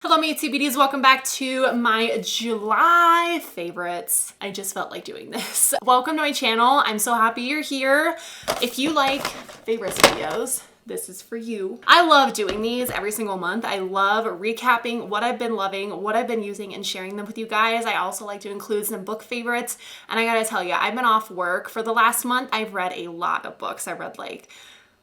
Hello my YouTube beauties, welcome back to my July favorites. I just felt like doing this. Welcome to my channel. I'm so happy you're here. If you like favorites videos, this is for you. I love doing these every single month. I love recapping what I've been loving, what I've been using, and sharing them with you guys. I also like to include some book favorites. And I gotta tell you, I've been off work for the last month. I've read a lot of books. I read like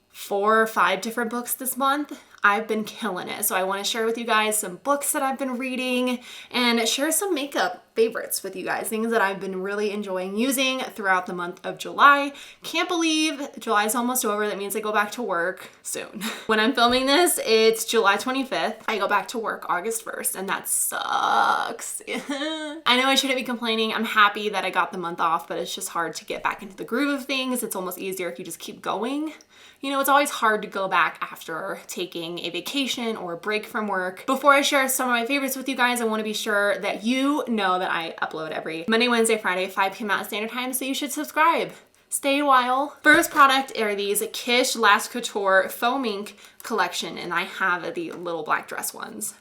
4 or 5 different books this month. I've been killing it. So I want to share with you guys some books that I've been reading and share some makeup favorites with you guys, things that I've been really enjoying using throughout the month of July. Can't believe July's almost over. That means I go back to work soon. When I'm filming this, it's July 25th. I go back to work August 1st and that sucks. I know I shouldn't be complaining. I'm happy that I got the month off, but it's just hard to get back into the groove of things. It's almost easier if you just keep going. You know, it's always hard to go back after taking a vacation or a break from work. Before I share some of my favorites with you guys, I want to be sure that you know that I upload every Monday, Wednesday, Friday, 5 p.m. Mountain Standard Time, so you should subscribe. Stay a while. First product are these Kish Lash Couture Faux Mink collection, and I have the little black dress ones.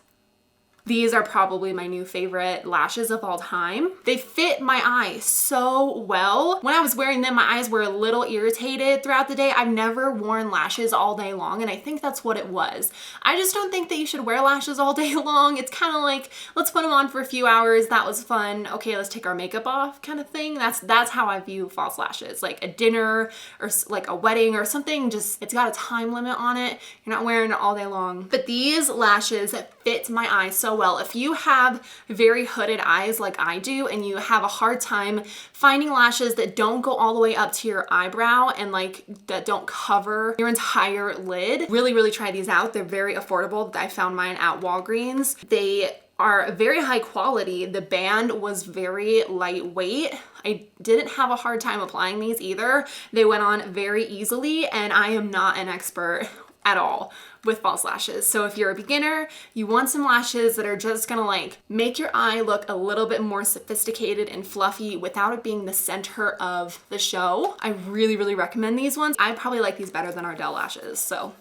These are probably my new favorite lashes of all time. They fit my eye so well. When I was wearing them, my eyes were a little irritated throughout the day. I've never worn lashes all day long, and I think that's what it was. I just don't think that you should wear lashes all day long. It's kind of like, let's put them on for a few hours. That was fun. Okay, let's take our makeup off kind of thing. That's how I view false lashes. Like a dinner or like a wedding or something, just, it's got a time limit on it. You're not wearing it all day long. But these lashes fit my eye so well. If you have very hooded eyes like I do and you have a hard time finding lashes that don't go all the way up to your eyebrow and like that don't cover your entire lid, really try these out. They're very affordable. I found mine at Walgreens. They are very high quality. The band was very lightweight. I didn't have a hard time applying these either. They went on very easily, and I am not an expert at all with false lashes. So if you're a beginner, you want some lashes that are just gonna like make your eye look a little bit more sophisticated and fluffy without it being the center of the show, I really recommend these ones. I probably like these better than Ardell lashes, so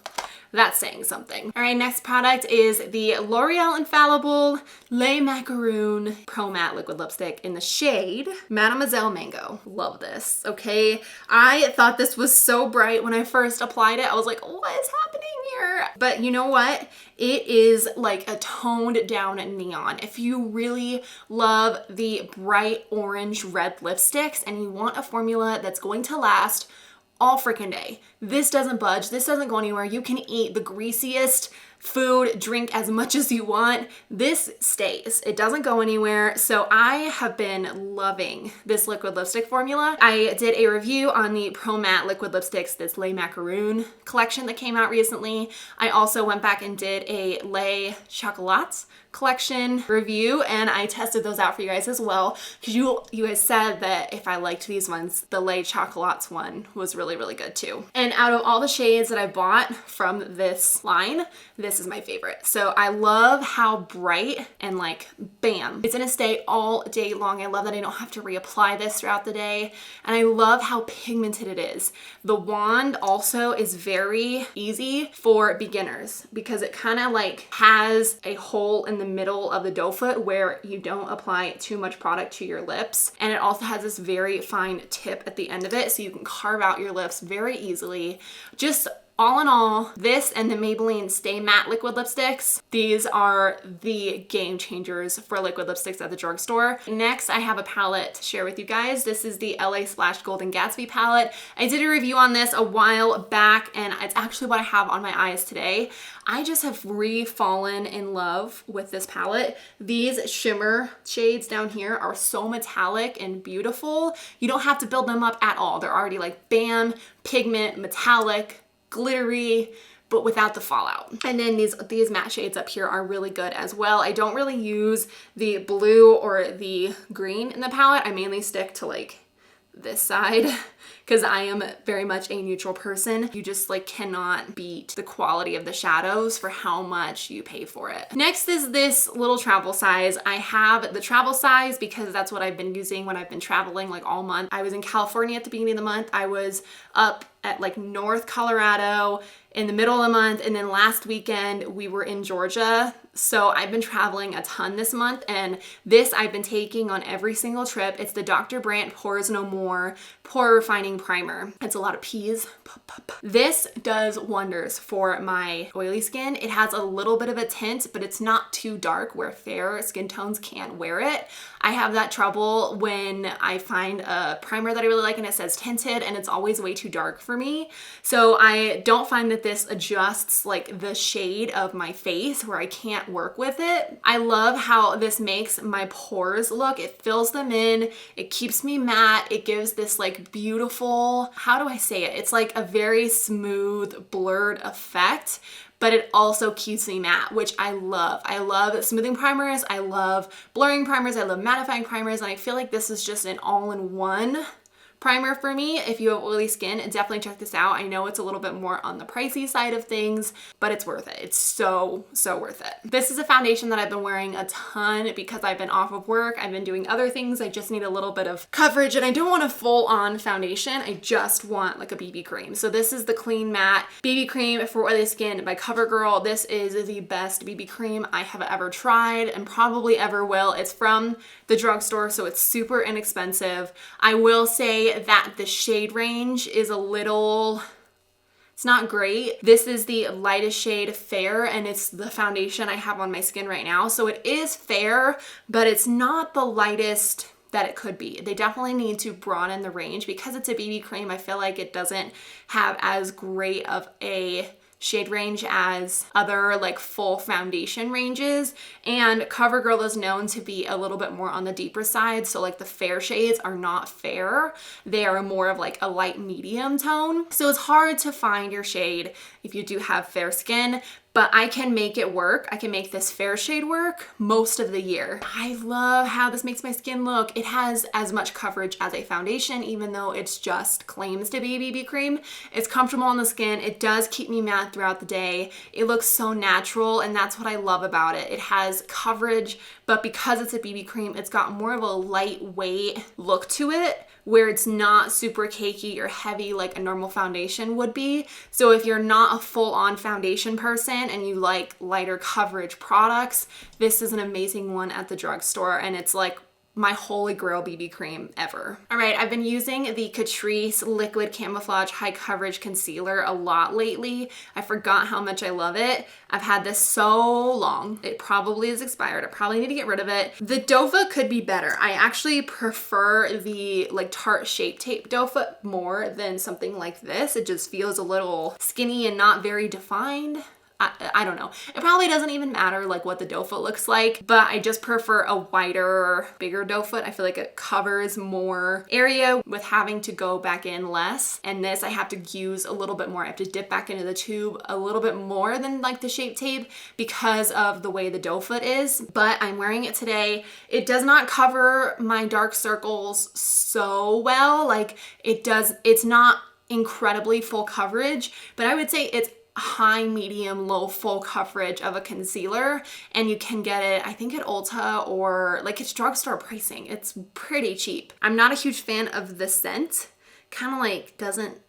that's saying something. All right, next product is the L'Oreal Infallible Le Macaron Pro Matte Liquid Lipstick in the shade Mademoiselle Mango. Love this, okay? I thought this was so bright when I first applied it. I was like, what is happening here? But you know what? It is like a toned down neon. If you really love the bright orange red lipsticks and you want a formula that's going to last all freaking day, this doesn't budge. This doesn't go anywhere. You can eat the greasiest food, drink as much as you want. This stays. It doesn't go anywhere. So I have been loving this liquid lipstick formula. I did a review on the Pro Matte Liquid Lipsticks, this Le Macaron collection that came out recently. I also went back and did a Le Chocolats collection review, and I tested those out for you guys as well, because you guys said that if I liked these ones, the Le Chocolats one was really good too. And out of all the shades that I bought from this line, this is my favorite. So I love how bright and like bam, it's gonna stay all day long. I love that I don't have to reapply this throughout the day, and I love how pigmented it is. The wand also is very easy for beginners because it kind of like has a hole in the middle of the doe foot where you don't apply too much product to your lips, and it also has this very fine tip at the end of it so you can carve out your lips very easily. Just all in all, this and the Maybelline Stay Matte liquid lipsticks, these are the game changers for liquid lipsticks at the drugstore. Next, I have a palette to share with you guys. This is the LA Splash Golden Gatsby palette. I did a review on this a while back, and it's actually what I have on my eyes today. I just have re-fallen in love with this palette. These shimmer shades down here are so metallic and beautiful. You don't have to build them up at all. They're already like bam, pigment, metallic, glittery, but without the fallout. And then these matte shades up here are really good as well. I don't really use the blue or the green in the palette. I mainly stick to like this side because I am very much a neutral person. You just like cannot beat the quality of the shadows for how much you pay for it. Next is this little travel size. I have the travel size because that's what I've been using when I've been traveling like all month. I was in California at the beginning of the month. I was up at like North Colorado in the middle of the month, and then last weekend we were in Georgia So I've been traveling a ton this month, and this I've been taking on every single trip. It's the Dr. Brandt Pores No More Pore Refining Primer. It's a lot of P's. This does wonders for my oily skin. It has a little bit of a tint, but it's not too dark where fair skin tones can't wear it. I have that trouble when I find a primer that I really like and it says tinted, and it's always way too dark for me. So I don't find that this adjusts like the shade of my face where I can't work with it. I love how this makes my pores look. It fills them in, it keeps me matte, it gives this like beautiful, how do I say it? It's like a very smooth, blurred effect, but it also keeps me matte, which I love. I love smoothing primers, I love blurring primers, I love mattifying primers, and I feel like this is just an all-in-one primer for me. If you have oily skin, definitely check this out. I know it's a little bit more on the pricey side of things, but it's worth it. It's so worth it. This is a foundation that I've been wearing a ton because I've been off of work. I've been doing other things. I just need a little bit of coverage, and I don't want a full-on foundation. I just want like a BB cream. So this is the Clean Matte BB Cream for Oily Skin by CoverGirl. This is the best BB cream I have ever tried and probably ever will. It's from the drugstore, so it's super inexpensive. I will say that the shade range is a little, it's not great. This is the lightest shade Fair, and it's the foundation I have on my skin right now. So it is fair, but it's not the lightest that it could be. They definitely need to broaden the range. Because it's a BB cream, I feel like it doesn't have as great of a shade range as other like full foundation ranges, and CoverGirl is known to be a little bit more on the deeper side, so like the fair shades are not fair, they are more of like a light medium tone, so it's hard to find your shade if you do have fair skin. But I can make it work. I can make this fair shade work most of the year. I love how this makes my skin look. It has as much coverage as a foundation, even though it's just claims to be a BB cream. It's comfortable on the skin. It does keep me matte throughout the day. It looks so natural, and that's what I love about it. It has coverage, but because it's a BB cream, it's got more of a lightweight look to it, where it's not super cakey or heavy like a normal foundation would be. So if you're not a full-on foundation person and you like lighter coverage products, this is an amazing one at the drugstore, and it's like my holy grail BB cream ever. All right, I've been using the Catrice Liquid Camouflage High Coverage Concealer a lot lately. I forgot how much I love it. I've had this so long. It probably is expired. I probably need to get rid of it. The doe foot could be better. I actually prefer the like Tarte Shape Tape doe foot more than something like this. It just feels a little skinny and not very defined. I don't know. It probably doesn't even matter like what the doe foot looks like, but I just prefer a wider, bigger doe foot. I feel like it covers more area with having to go back in less. And this I have to use a little bit more. I have to dip back into the tube a little bit more than like the Shape Tape because of the way the doe foot is. But I'm wearing it today. It does not cover my dark circles so well. Like it's not incredibly full coverage, but I would say it's high, medium, low, full coverage of a concealer, and you can get it I think at Ulta, or like it's drugstore pricing. It's pretty cheap. I'm not a huge fan of the scent. Kind of like doesn't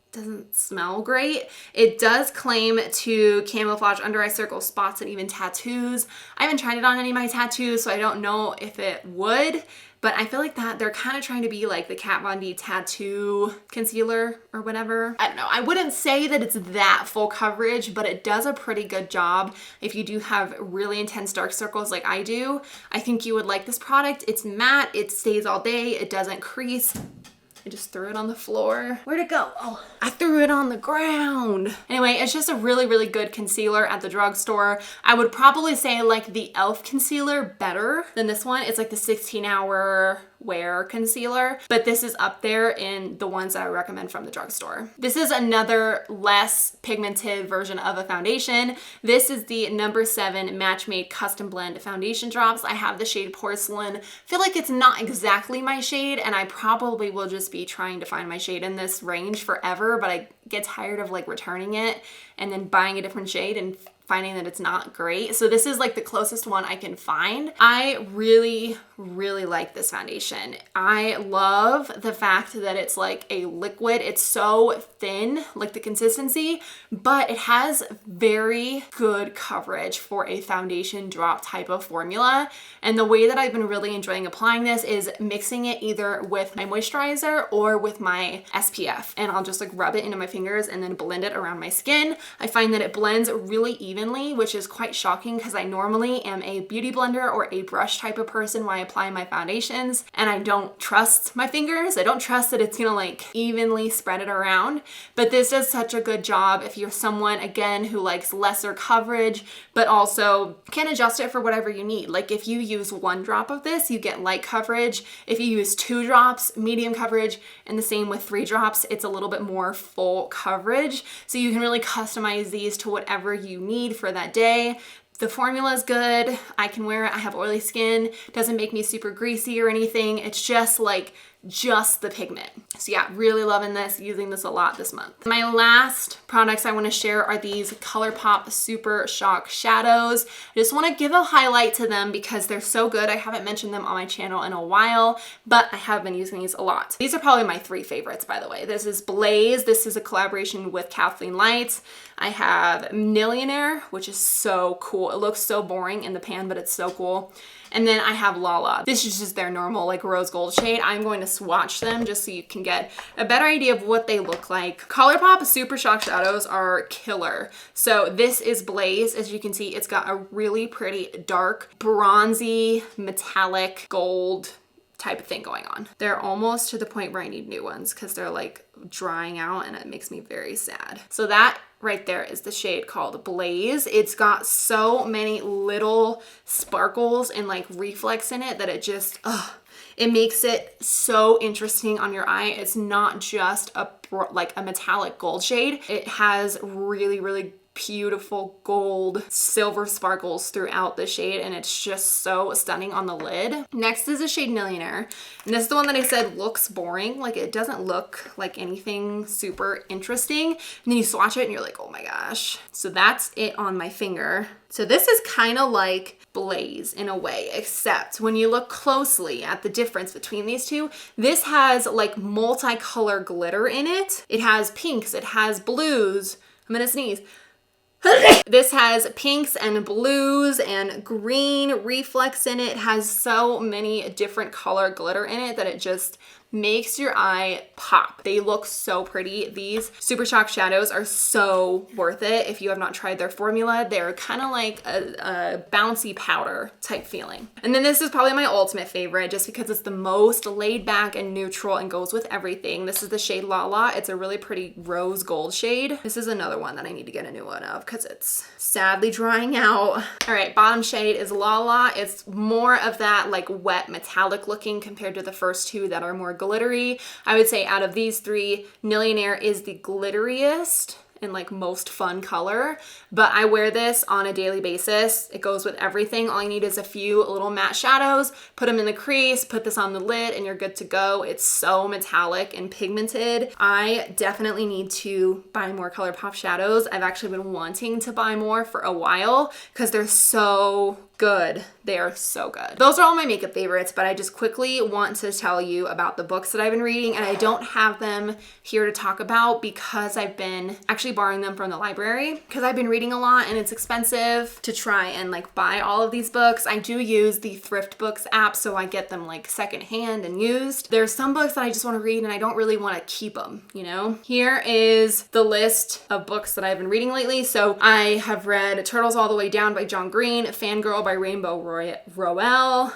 smell great. It does claim to camouflage under eye circles, spots, and even tattoos. I haven't tried it on any of my tattoos, so I don't know if it would, but I feel like that they're kind of trying to be like the Kat Von D tattoo concealer or whatever. I don't know. I wouldn't say that it's that full coverage, but it does a pretty good job. If you do have really intense dark circles like I do, I think you would like this product. It's matte, it stays all day, it doesn't crease. I just threw it on the floor. Where'd it go? Oh, I threw it on the ground. Anyway, it's just a really, really good concealer at the drugstore. I would probably say like the e.l.f. concealer better than this one. It's like the 16-hour wear concealer, but this is up there in the ones that I recommend from the drugstore. This is another less pigmented version of a foundation. This is the No. 7 Match Made Custom Blend Foundation Drops. I have the shade Porcelain. Feel like it's not exactly my shade, and I probably will just be trying to find my shade in this range forever, but I get tired of like returning it and then buying a different shade and finding that it's not great. So this is like the closest one I can find. I really, really like this foundation. I love the fact that it's like a liquid. It's so thin, like the consistency, but it has very good coverage for a foundation drop type of formula. And the way that I've been really enjoying applying this is mixing it either with my moisturizer or with my SPF. And I'll just like rub it into my fingers and then blend it around my skin. I find that it blends really evenly, which is quite shocking because I normally am a beauty blender or a brush type of person when I apply my foundations, and I don't trust my fingers. I don't trust that it's gonna like evenly spread it around, but this does such a good job if you're someone, again, who likes lesser coverage, but also can adjust it for whatever you need. Like if you use 1 drop of this, you get light coverage. If you use 2 drops, medium coverage, and the same with 3 drops, it's a little bit more full coverage. So you can really customize these to whatever you need for that day. The formula is good. I can wear it. I have oily skin. Doesn't make me super greasy or anything. It's just like just the pigment. So yeah, really loving this, using this a lot this month. My last products I want to share are these ColourPop Super Shock Shadows. I just want to give a highlight to them because they're so good. I haven't mentioned them on my channel in a while, but I have been using these a lot. These are probably my 3 favorites, by the way. This is Blaze. This is a collaboration with Kathleen Lights. I have Millionaire, which is so cool. It looks so boring in the pan, but it's so cool. And then I have LaLa. This is just their normal like rose gold shade. I'm going to swatch them just so you can get a better idea of what they look like. ColourPop Super Shock Shadows are killer. So this is Blaze. As you can see, it's got a really pretty dark, bronzy, metallic gold type of thing going on. They're almost to the point where I need new ones because they're like drying out and it makes me very sad. So that right there is the shade called Blaze. It's got so many little sparkles and like reflex in it that it just, it makes it so interesting on your eye. It's not just like a metallic gold shade. It has really, really beautiful gold silver sparkles throughout the shade, and it's just so stunning on the lid. Next is the shade Nillionaire, and this is the one that I said looks boring. Like it doesn't look like anything super interesting, and then you swatch it and you're like, oh my gosh. So that's it on my finger. So this is kind of like Blaze in a way, except when you look closely at the difference between these two, this has like multicolor glitter in it. It has pinks, it has blues. I'm gonna sneeze. This has pinks and blues and green reflex in it. It has so many different color glitter in it that it just makes your eye pop. They look so pretty. These Super Shock Shadows are so worth it. If you have not tried their formula, they're kind of like a bouncy powder type feeling. And then this is probably my ultimate favorite just because it's the most laid back and neutral and goes with everything. This is the shade LaLa. It's a really pretty rose gold shade. This is another one that I need to get a new one of because it's sadly drying out. All right, bottom shade is LaLa. It's more of that like wet metallic looking compared to the first two that are more glittery. I would say out of these 3, Nillionaire is the glitteriest and like most fun color, but I wear this on a daily basis. It goes with everything. All you need is a few little matte shadows, put them in the crease, put this on the lid, and you're good to go. It's so metallic and pigmented. I definitely need to buy more ColourPop shadows. I've actually been wanting to buy more for a while because they're so good. They are so good. Those are all my makeup favorites, but I just quickly want to tell you about the books that I've been reading, and I don't have them here to talk about because I've been actually borrowing them from the library because I've been reading a lot and it's expensive to try and like buy all of these books. I do use the Thrift Books app, so I get them like secondhand and used. There's some books that I just want to read and I don't really want to keep them, you know? Here is the list of books that I've been reading lately. So I have read Turtles All the Way Down by John Green, FanGirl by Rainbow Rowell,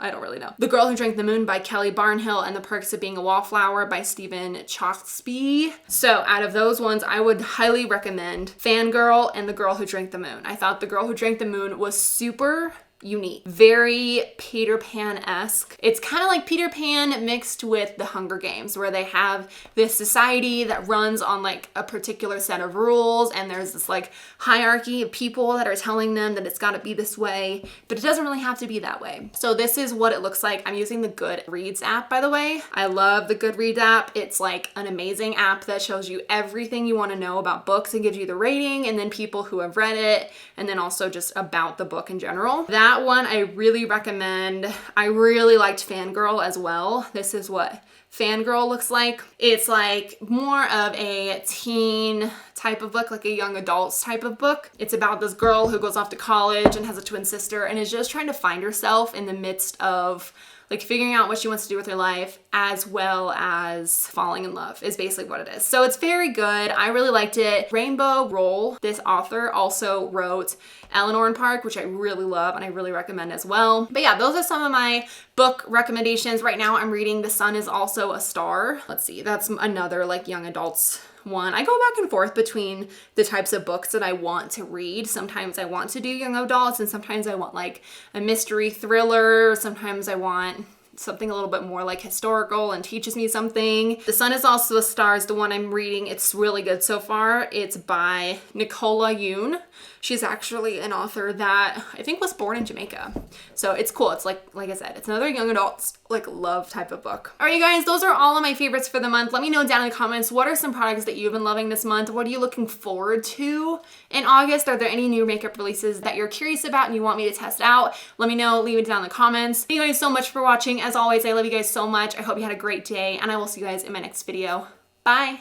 I don't really know. The Girl Who Drank the Moon by Kelly Barnhill, and The Perks of Being a Wallflower by Stephen Chbosky. So out of those ones, I would highly recommend FanGirl and The Girl Who Drank the Moon. I thought The Girl Who Drank the Moon was super unique, very Peter Pan-esque. It's kind of like Peter Pan mixed with the Hunger Games, where they have this society that runs on like a particular set of rules, and there's this like hierarchy of people that are telling them that it's got to be this way, but it doesn't really have to be that way. So this is what it looks like. I'm using the Goodreads app, by the way. I love the Goodreads app. It's like an amazing app that shows you everything you want to know about books and gives you the rating, and then people who have read it, and then also just about the book in general. That one I really recommend. I really liked FanGirl as well. This is what FanGirl looks like. It's like more of a teen type of book, like a young adults type of book. It's about this girl who goes off to college and has a twin sister and is just trying to find herself in the midst of like figuring out what she wants to do with her life, as well as falling in love is basically what it is. So it's very good. I really liked it. Rainbow Rowell, this author, also wrote Eleanor and Park, which I really love and I really recommend as well. But yeah, those are some of my book recommendations. Right now I'm reading The Sun Is Also a Star. Let's see, that's another like young adults one. I go back and forth between the types of books that I want to read. Sometimes I want to do young adults, and sometimes I want like a mystery thriller. Sometimes I want something a little bit more like historical and teaches me something. The Sun Is Also a Star is the one I'm reading. It's really good so far. It's by Nicola Yoon. She's actually an author that I think was born in Jamaica. So it's cool. It's like I said, it's another young adults like love type of book. All right, you guys, those are all of my favorites for the month. Let me know down in the comments, what are some products that you've been loving this month? What are you looking forward to in August? Are there any new makeup releases that you're curious about and you want me to test out? Let me know, leave it down in the comments. Thank you guys so much for watching. As always, I love you guys so much. I hope you had a great day, and I will see you guys in my next video. Bye.